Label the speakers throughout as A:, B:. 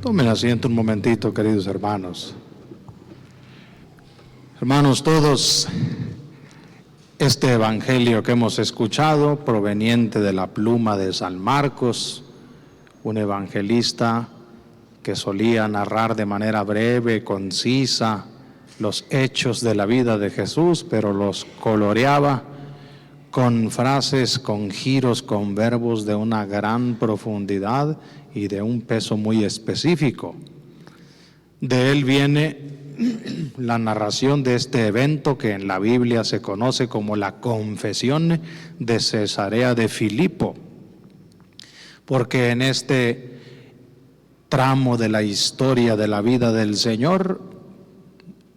A: Tomen asiento un momentito, queridos hermanos. Hermanos todos, este evangelio que hemos escuchado, proveniente de la pluma de San Marcos, un evangelista que solía narrar de manera breve, concisa, los hechos de la vida de Jesús, pero los coloreaba con frases, con giros, con verbos de una gran profundidad y de un peso muy específico. De él viene la narración de este evento que en la Biblia se conoce como la confesión de Cesarea de Filipo, porque en este tramo de la historia de la vida del Señor,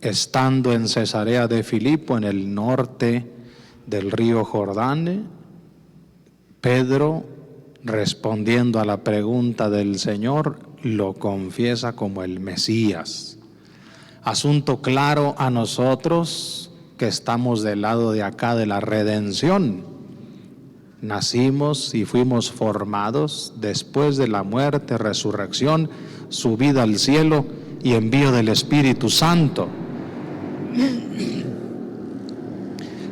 A: estando en Cesarea de Filipo, en el norte del río Jordán, Pedro, respondiendo a la pregunta del Señor, lo confiesa como el Mesías. Asunto claro a nosotros que estamos del lado de acá de la redención. Nacimos y fuimos formados después de la muerte, resurrección, subida al cielo y envío del Espíritu Santo.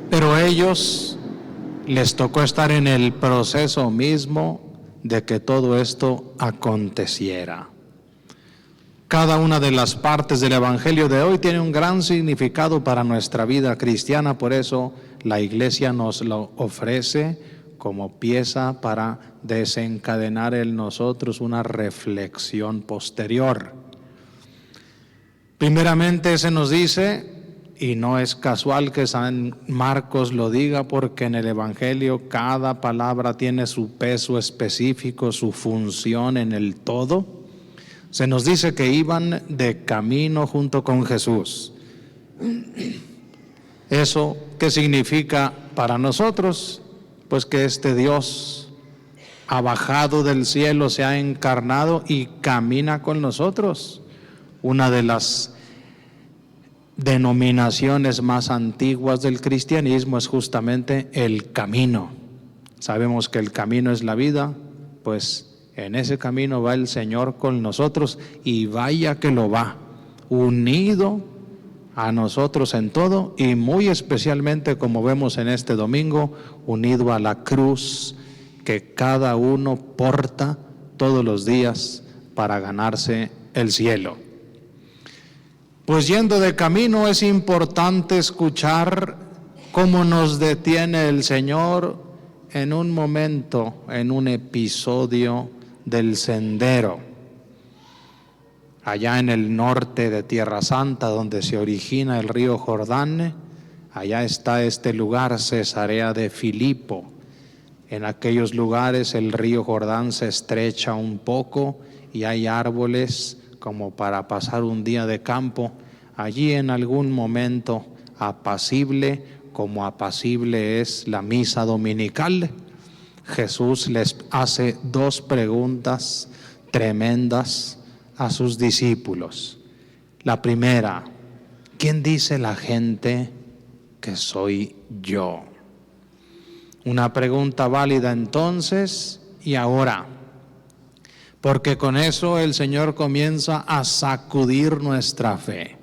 A: Pero a ellos les tocó estar en el proceso mismo de que todo esto aconteciera. Cada una de las partes del Evangelio de hoy tiene un gran significado para nuestra vida cristiana, por eso la Iglesia nos lo ofrece como pieza para desencadenar en nosotros una reflexión posterior. Primeramente se nos dice, y no es casual que San Marcos lo diga, porque en el Evangelio cada palabra tiene su peso específico, su función en el todo. Se nos dice que iban de camino junto con Jesús. ¿Eso qué significa para nosotros? Pues que este Dios ha bajado del cielo, se ha encarnado y camina con nosotros. Una de las denominaciones más antiguas del cristianismo es justamente el camino. Sabemos que el camino es la vida, pues en ese camino va el Señor con nosotros, y vaya que lo va, unido a nosotros en todo, y muy especialmente, como vemos en este domingo, unido a la cruz que cada uno porta todos los días para ganarse el cielo. Pues yendo de camino es importante escuchar cómo nos detiene el Señor en un momento, en un episodio del sendero. Allá en el norte de Tierra Santa, donde se origina el río Jordán, allá está este lugar, Cesarea de Filipo. En aquellos lugares el río Jordán se estrecha un poco y hay árboles como para pasar un día de campo. Allí en algún momento apacible, como apacible es la misa dominical, Jesús les hace dos preguntas tremendas a sus discípulos. La primera, ¿quién dice la gente que soy yo? Una pregunta válida entonces y ahora, porque con eso el Señor comienza a sacudir nuestra fe.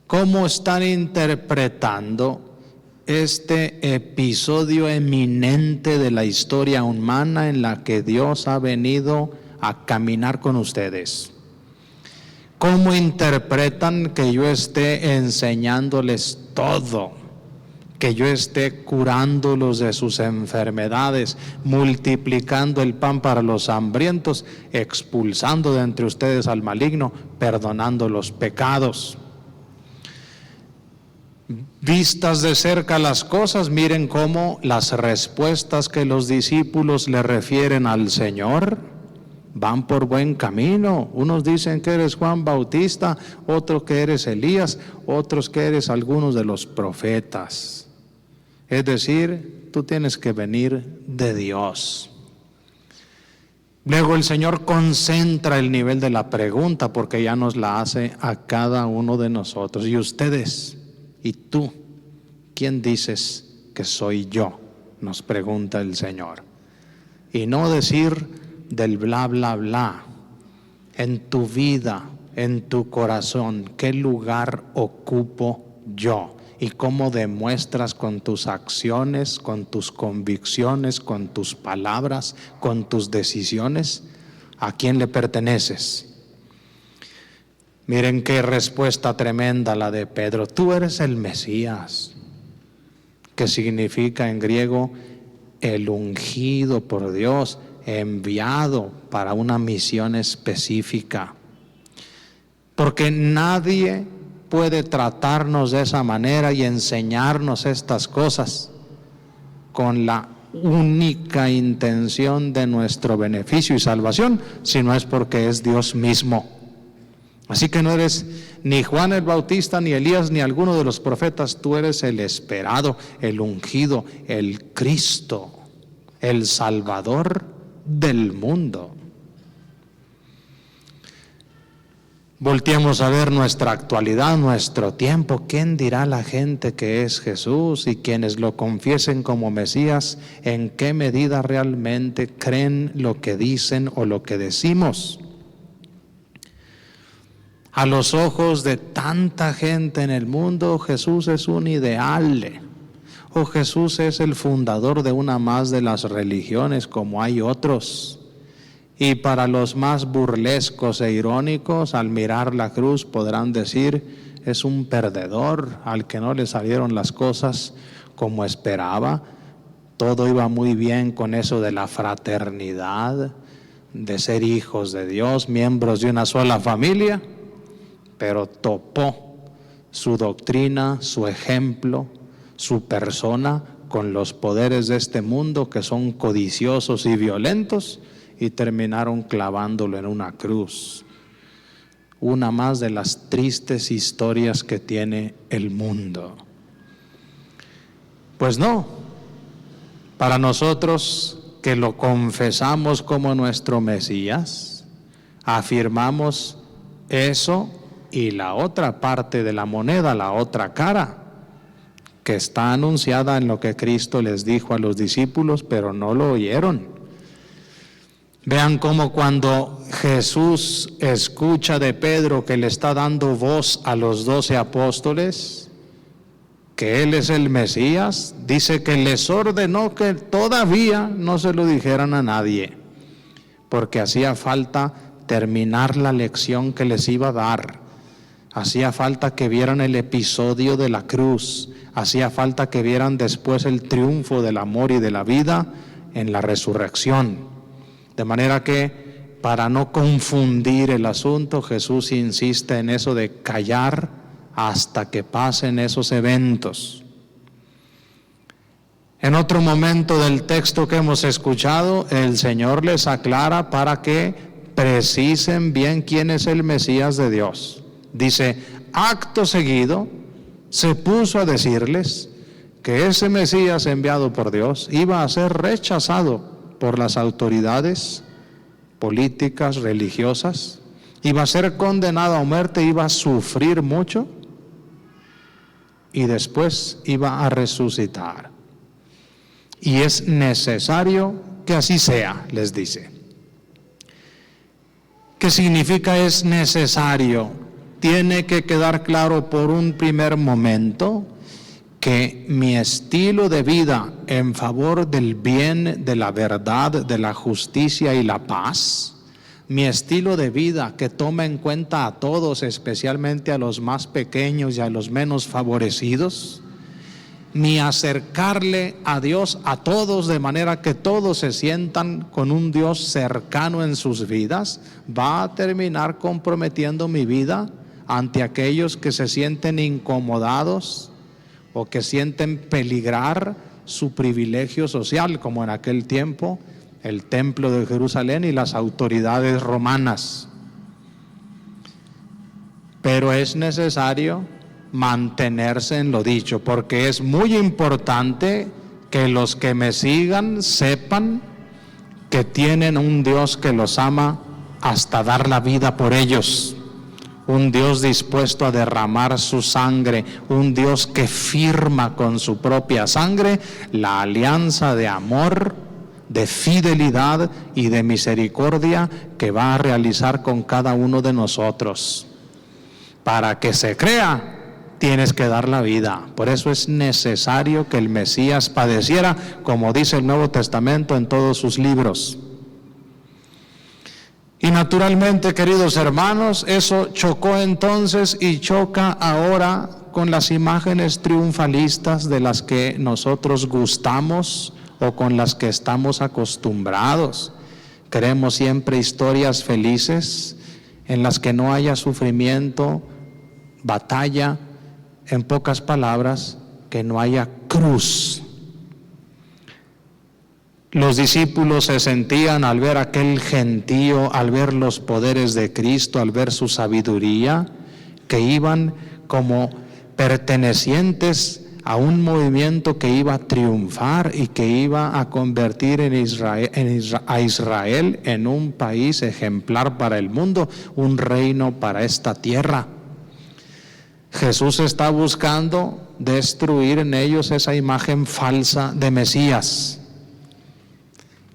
A: ¿Cómo están interpretando este episodio eminente de la historia humana en la que Dios ha venido a caminar con ustedes? ¿Cómo interpretan que yo esté enseñándoles todo? Que yo esté curándolos de sus enfermedades, multiplicando el pan para los hambrientos, expulsando de entre ustedes al maligno, perdonando los pecados. Vistas de cerca las cosas, miren cómo las respuestas que los discípulos le refieren al Señor van por buen camino. Unos dicen que eres Juan Bautista, otros que eres Elías, otros que eres algunos de los profetas. Es decir, tú tienes que venir de Dios. Luego el Señor concentra el nivel de la pregunta, porque ya nos la hace a cada uno de nosotros. ¿Y ustedes? ¿Y tú? ¿Quién dices que soy yo? Nos pregunta el Señor. Y no decir del bla, bla, bla. en tu vida, en tu corazón, ¿qué lugar ocupo yo? ¿Y cómo demuestras con tus acciones, con tus convicciones, con tus palabras, con tus decisiones? ¿A quién le perteneces? Miren qué respuesta tremenda la de Pedro. Tú eres el Mesías, que significa en griego el ungido por Dios, enviado para una misión específica. Porque nadie puede tratarnos de esa manera y enseñarnos estas cosas con la única intención de nuestro beneficio y salvación, si no es porque es Dios mismo. Así que no eres ni Juan el Bautista, ni Elías, ni alguno de los profetas. Tú eres el esperado, el ungido, el Cristo, el Salvador del mundo. Volteemos a ver nuestra actualidad, nuestro tiempo. ¿Quién dirá la gente que es Jesús? Y quienes lo confiesen como Mesías, ¿en qué medida realmente creen lo que dicen o lo que decimos? A los ojos de tanta gente en el mundo, Jesús es un ideal. O Jesús es el fundador de una más de las religiones, como hay otros. Y para los más burlescos e irónicos, al mirar la cruz podrán decir, es un perdedor al que no le salieron las cosas como esperaba. Todo iba muy bien con eso de la fraternidad, de ser hijos de Dios, miembros de una sola familia, pero topó su doctrina, su ejemplo, su persona con los poderes de este mundo que son codiciosos y violentos, y terminaron clavándolo en una cruz. Una más de las tristes historias que tiene el mundo. Pues no, para nosotros que lo confesamos como nuestro Mesías, afirmamos eso y la otra parte de la moneda, la otra cara, que está anunciada en lo que Cristo les dijo a los discípulos, pero no lo oyeron. Vean cómo cuando Jesús escucha de Pedro que le está dando voz a los 12 apóstoles, que él es el Mesías, dice que les ordenó que todavía no se lo dijeran a nadie, porque hacía falta terminar la lección que les iba a dar. Hacía falta que vieran el episodio de la cruz, hacía falta que vieran después el triunfo del amor y de la vida en la resurrección. De manera que, para no confundir el asunto, Jesús insiste en eso de callar hasta que pasen esos eventos. En otro momento del texto que hemos escuchado, el Señor les aclara para que precisen bien quién es el Mesías de Dios. Dice, acto seguido, se puso a decirles que ese Mesías enviado por Dios iba a ser rechazado por las autoridades políticas, religiosas, iba a ser condenado a muerte, iba a sufrir mucho y después iba a resucitar. Y es necesario que así sea, les dice. ¿Qué significa es necesario? Tiene que quedar claro por un primer momento que mi estilo de vida en favor del bien, de la verdad, de la justicia y la paz, mi estilo de vida que toma en cuenta a todos, especialmente a los más pequeños y a los menos favorecidos, mi acercarle a Dios a todos de manera que todos se sientan con un Dios cercano en sus vidas, va a terminar comprometiendo mi vida ante aquellos que se sienten incomodados o que sienten peligrar su privilegio social, como en aquel tiempo el templo de Jerusalén y las autoridades romanas. Pero es necesario mantenerse en lo dicho, porque es muy importante que los que me sigan sepan que tienen un Dios que los ama hasta dar la vida por ellos. Un Dios dispuesto a derramar su sangre, un Dios que firma con su propia sangre la alianza de amor de fidelidad y de misericordia que va a realizar con cada uno de nosotros. Para que se crea, tienes que dar la vida. Por eso es necesario que el Mesías padeciera, como dice el Nuevo Testamento en todos sus libros. Y naturalmente, queridos hermanos, eso chocó entonces y choca ahora con las imágenes triunfalistas de las que nosotros gustamos o con las que estamos acostumbrados. Queremos siempre historias felices en las que no haya sufrimiento, batalla, en pocas palabras, que no haya cruz. Los discípulos se sentían al ver aquel gentío, al ver los poderes de Cristo, al ver su sabiduría, que iban como pertenecientes a un movimiento que iba a triunfar y que iba a convertir a Israel en un país ejemplar para el mundo, un reino para esta tierra. Jesús está buscando destruir en ellos esa imagen falsa de Mesías.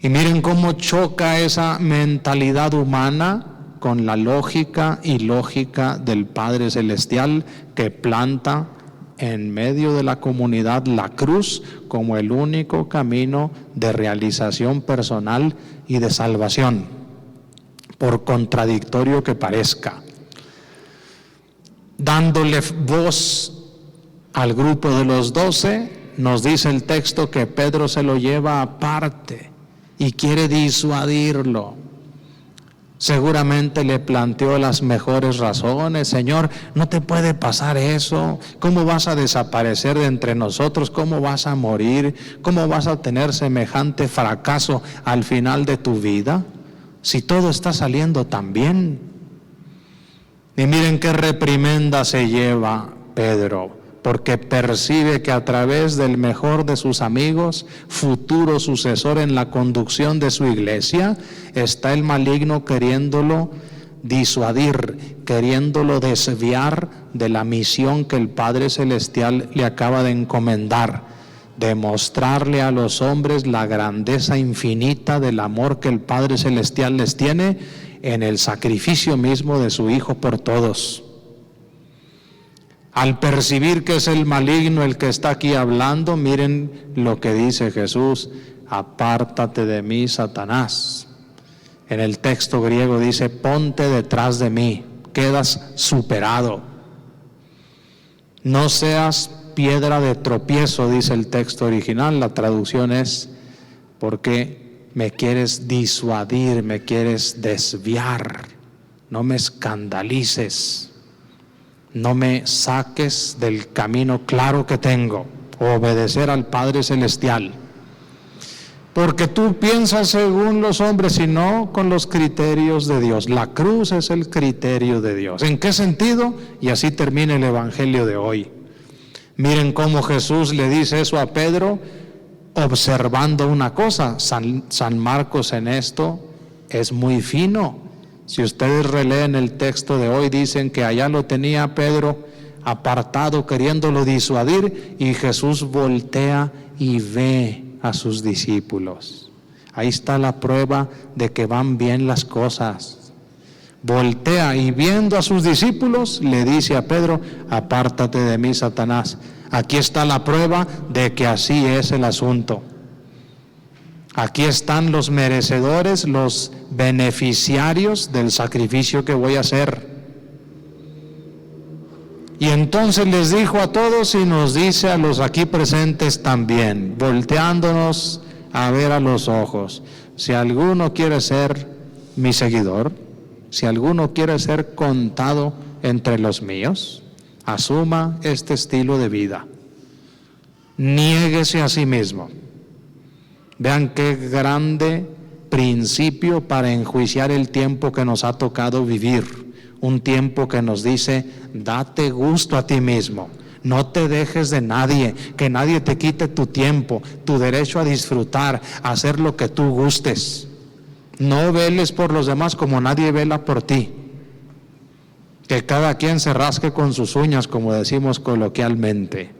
A: Y miren cómo choca esa mentalidad humana con la lógica y lógica del Padre Celestial, que planta en medio de la comunidad la cruz como el único camino de realización personal y de salvación, por contradictorio que parezca. Dándole voz al grupo de los 12, nos dice el texto que Pedro se lo lleva aparte y quiere disuadirlo. Seguramente le planteó las mejores razones. Señor, no te puede pasar eso. ¿Cómo vas a desaparecer de entre nosotros? ¿Cómo vas a morir? ¿Cómo vas a tener semejante fracaso al final de tu vida? Si todo está saliendo tan bien. Y miren qué reprimenda se lleva Pedro, porque percibe que a través del mejor de sus amigos, futuro sucesor en la conducción de su iglesia, está el maligno queriéndolo disuadir, queriéndolo desviar de la misión que el Padre Celestial le acaba de encomendar, de mostrarle a los hombres la grandeza infinita del amor que el Padre Celestial les tiene en el sacrificio mismo de su Hijo por todos. Al percibir que es el maligno el que está aquí hablando, miren lo que dice Jesús: apártate de mí, Satanás. En el texto griego dice: ponte detrás de mí, quedas superado. No seas piedra de tropiezo, dice el texto original. La traducción es: porque me quieres disuadir, me quieres desviar, no me escandalices. No me saques del camino claro que tengo, obedecer al Padre Celestial. Porque tú piensas según los hombres y no con los criterios de Dios. La cruz es el criterio de Dios. ¿En qué sentido? Y así termina el Evangelio de hoy. Miren cómo Jesús le dice eso a Pedro, observando una cosa. San Marcos en esto es muy fino. Si ustedes releen el texto de hoy, dicen que allá lo tenía Pedro apartado, queriéndolo disuadir, y Jesús voltea y ve a sus discípulos. Ahí está la prueba de que van bien las cosas. Voltea y viendo a sus discípulos, le dice a Pedro: apártate de mí, Satanás. Aquí está la prueba de que así es el asunto. Aquí están los merecedores, los beneficiarios del sacrificio que voy a hacer. Y entonces les dijo a todos y nos dice a los aquí presentes también, volteándonos a ver a los ojos: si alguno quiere ser mi seguidor, si alguno quiere ser contado entre los míos, asuma este estilo de vida. Niéguese a sí mismo. Vean qué grande principio para enjuiciar el tiempo que nos ha tocado vivir. Un tiempo que nos dice: date gusto a ti mismo, no te dejes de nadie, que nadie te quite tu tiempo, tu derecho a disfrutar, a hacer lo que tú gustes. No veles por los demás como nadie vela por ti. Que cada quien se rasque con sus uñas, como decimos coloquialmente.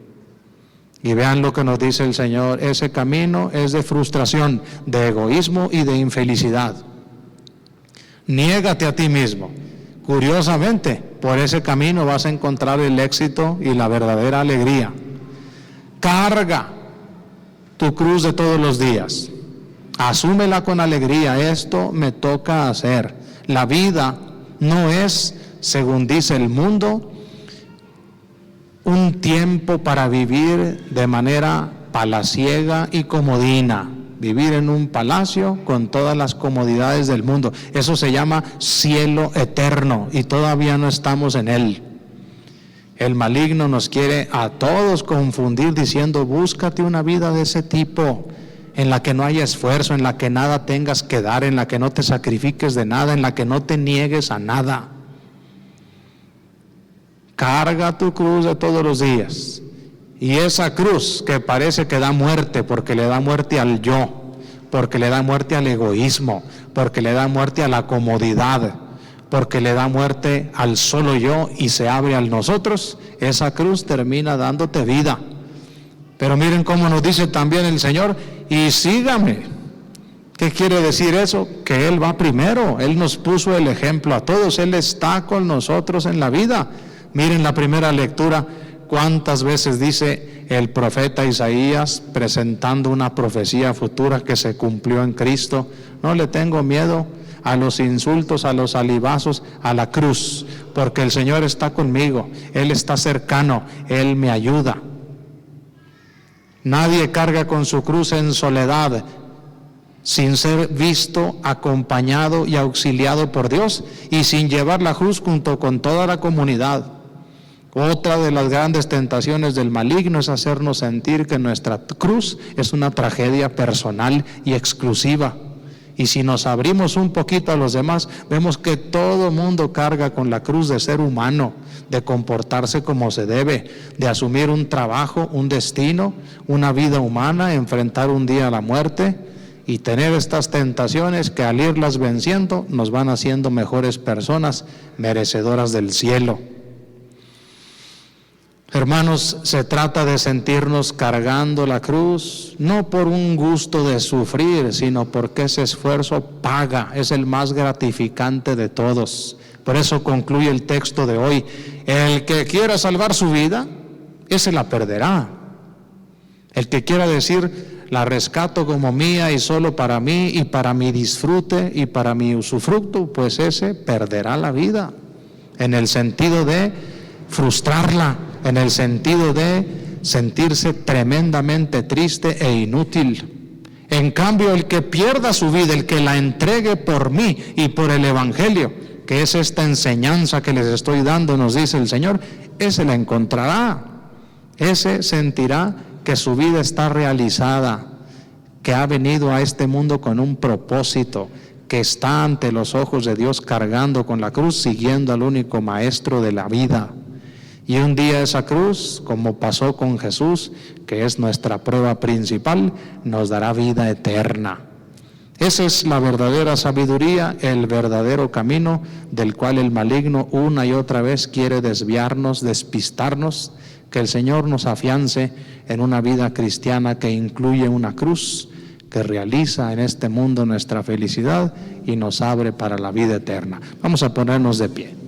A: Y vean lo que nos dice el Señor, ese camino es de frustración, de egoísmo y de infelicidad. Niégate a ti mismo. Curiosamente, por ese camino vas a encontrar el éxito y la verdadera alegría. Carga tu cruz de todos los días. Asúmela con alegría, esto me toca hacer. La vida no es, según dice el mundo, un tiempo para vivir de manera palaciega y comodina. Vivir en un palacio con todas las comodidades del mundo. Eso se llama cielo eterno y todavía no estamos en él. El maligno nos quiere a todos confundir diciendo, búscate una vida de ese tipo, en la que no haya esfuerzo, en la que nada tengas que dar, en la que no te sacrifiques de nada, en la que no te niegues a nada. Carga tu cruz de todos los días. Y esa cruz que parece que da muerte, porque le da muerte al yo, porque le da muerte al egoísmo, porque le da muerte a la comodidad, porque le da muerte al solo yo y se abre al nosotros, esa cruz termina dándote vida. Pero miren cómo nos dice también el Señor, y sígame. ¿Qué quiere decir eso? Que Él va primero, Él nos puso el ejemplo a todos, Él está con nosotros en la vida. Miren la primera lectura, cuántas veces dice el profeta Isaías presentando una profecía futura que se cumplió en Cristo. No le tengo miedo a los insultos, a los salivazos, a la cruz, porque el Señor está conmigo, Él está cercano, Él me ayuda. Nadie carga con su cruz en soledad, sin ser visto, acompañado y auxiliado por Dios, y sin llevar la cruz junto con toda la comunidad. Otra de las grandes tentaciones del maligno es hacernos sentir que nuestra cruz es una tragedia personal y exclusiva. Y si nos abrimos un poquito a los demás, vemos que todo mundo carga con la cruz de ser humano, de comportarse como se debe, de asumir un trabajo, un destino, una vida humana, enfrentar un día a la muerte y tener estas tentaciones que al irlas venciendo nos van haciendo mejores personas, merecedoras del cielo. Hermanos, se trata de sentirnos cargando la cruz, no por un gusto de sufrir, sino porque ese esfuerzo paga, es el más gratificante de todos. Por eso concluye el texto de hoy, el que quiera salvar su vida, ese la perderá. El que quiera decir, la rescato como mía y solo para mí y para mi disfrute y para mi usufructo, pues ese perderá la vida, en el sentido de frustrarla, en el sentido de sentirse tremendamente triste e inútil. En cambio, el que pierda su vida, el que la entregue por mí y por el Evangelio, que es esta enseñanza que les estoy dando, nos dice el Señor, ese la encontrará, ese sentirá que su vida está realizada, que ha venido a este mundo con un propósito, que está ante los ojos de Dios cargando con la cruz, siguiendo al único maestro de la vida. Y un día esa cruz, como pasó con Jesús, que es nuestra prueba principal, nos dará vida eterna. Esa es la verdadera sabiduría, el verdadero camino del cual el maligno una y otra vez quiere desviarnos, despistarnos. Que el Señor nos afiance en una vida cristiana que incluye una cruz, que realiza en este mundo nuestra felicidad y nos abre para la vida eterna. Vamos a ponernos de pie.